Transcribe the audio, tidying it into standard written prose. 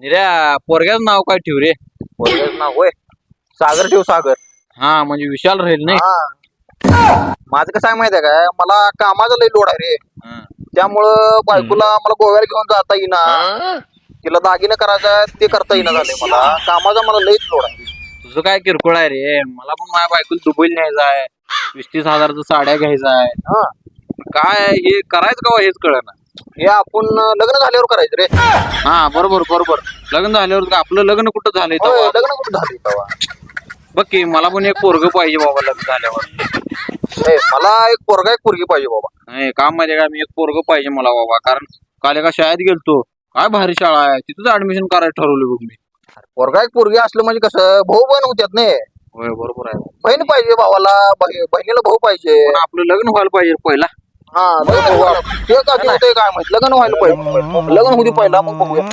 निऱ्या पोरग्याचं नाव काय ठेव रे? पोरग्याचं नाव होय सागर ठेव सागर. हा म्हणजे विशाल राहील नाही. माझं कसं आहे माहिती आहे काय मला कामाचा लय लोड आहे रे. हा. त्यामुळं बायकोला मला गोव्याला घेऊन जाता येईना. तिला दागिने करायचं ते करता येईना झाले मला कामाचा मला लयच लोड आहे. तुझं काय किरकोळ आहे रे? मला पण माझ्या बायकोला दुबईला न्यायचं आहे. 20-30 हजाराचं साड्या घ्यायचा आहे. हा काय हे करायचं का हेच कळना. हे आपण लग्न झाल्यावर करायचं रे. हा बरोबर लग्न झाल्यावर का आपलं लग्न कुठं झालंय होय तेव्हा? लग्न कुठं झाले तेव्हा. बघ की मला पण एक पोरग पाहिजे बाबा लग्न झाल्यावर. मला एक पोरगा एक पोरगी पाहिजे बाबा. नाही काम माहितीये का मी एक पोरग पाहिजे मला बाबा कारण काल एका शाळेत गेलतो. काय भारी शाळा आहे तिथंच ऍडमिशन करायचं ठरवलं बघ मी. पोरगा एक पोरगी असलं म्हणजे कसं भाऊ बहीण होत्यात नाही. होय बरोबर आहे. बहीण पाहिजे भावाला बहिणीला भाऊ पाहिजे. पण आपलं लग्न व्हायला पाहिजे पहिला. हा लग्न ते कधी होतंय काय माहित लग्न व्हायला पाहिजे लग्न होऊ दे पहिला मग बघूया.